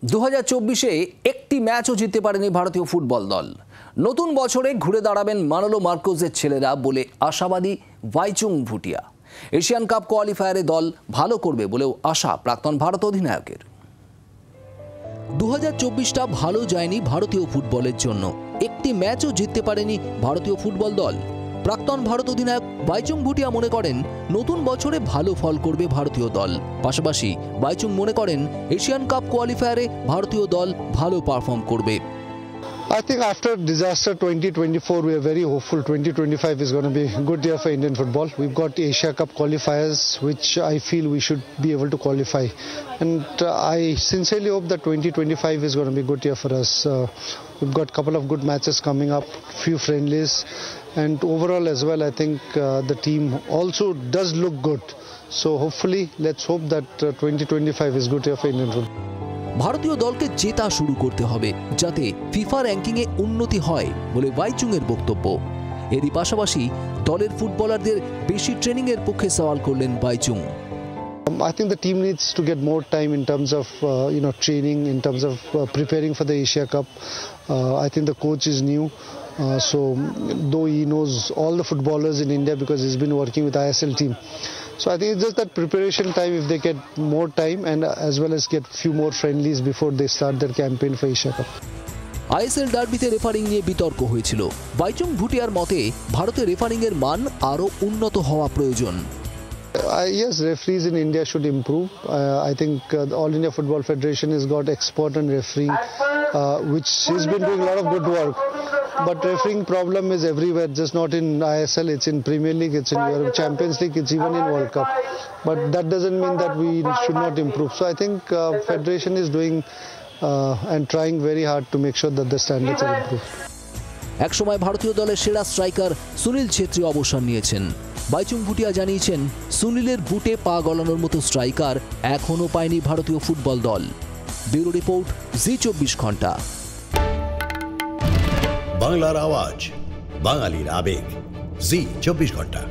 2024-এ একটি ম্যাচও জিততে পারেনি ভারতীয় ফুটবল দল। নতুন বছরে ঘুরে দাঁড়াবেন মানোলো মার্কোসের ছেলেরা বলে আশাবাদী ভাইচুং ভুটিয়া। এশিয়ান কাপ কোয়ালিফায়ারে দল ভালো করবে বলেও আশা প্রাক্তন ভারত অধিনায়কের। 2024টা ভালো যায়নি ভারতীয় ফুটবলের জন্য। একটি ম্যাচও জিততে পারেনি ভারতীয় ফুটবল দল। প্রাক্তন ভারত অধিনায়ক ভাইচুং ভুটিয়া মনে করেন নতুন বছরে ভালো ফল করবে ভারতীয় দল। পাশাপাশি ভাইচুং মনে করেন এশিয়ান কাপ কোয়ালিফায়ারে ভারতীয় দল ভালো পারফর্ম করবে। I think after disaster 2024, we are very hopeful 2025 is going to be a good year for Indian football. We've got Asia Cup qualifiers, which I feel we should be able to qualify. And I sincerely hope that 2025 is going to be a good year for us. We've got a couple of good matches coming up, few friendlies. And overall as well, I think the team also does look good. So hopefully, let's hope that 2025 is a good year for Indian football. ভারতীয় দলকে জেতা শুরু করতে হবে যাতে FIFA র্যাঙ্কিংয়ে উন্নতি হয় বলে ভাইচুং এর বক্তব্য। এরই পাশাপাশি দলের ফুটবলারদের বেশি ট্রেনিং এর পক্ষে সওয়াল করলেন Bhaichung. I think the team needs to get more time in terms of training, in terms of preparing for the Asia Cup. I think the coach is new. So though he knows all the footballers in India because he's been working with ISL team. So I think it's just that preparation time, if they get more time and as well as get few more friendlies before they start their campaign for Asia Cup. ISL ডার্বিতে refereeing নিয়ে বিতর্ক হয়েছিল। ভাইচুং ভুটিয়ার মতে ভারতের referring এর মান আরো উন্নত হওয়া প্রয়োজন। Yes, referees in India should improve. I think the All India Football Federation has got expert on refereeing, which has been doing a lot of good work. But refereeing problem is everywhere, just not in ISL, it's in Premier League, it's in Europe Champions League, it's even in World Cup. But that doesn't mean that we should not improve. So I think Federation is doing and trying very hard to make sure that the standards are improved. একসময় ভারতীয় দলের সেরা striker Sunil Chhetri অবসর নিয়েছেন। ভাইচুং ভুটিয়া জানিয়েছেন সুনীলের বুটে পা গলানোর মতো স্ট্রাইকার এখনও পায়নি ভারতীয় ফুটবল দল। ব্যুরো রিপোর্ট, জি24 ঘন্টা। বাংলার আওয়াজ, বাঙালির আবেগ, জি24 ঘন্টা।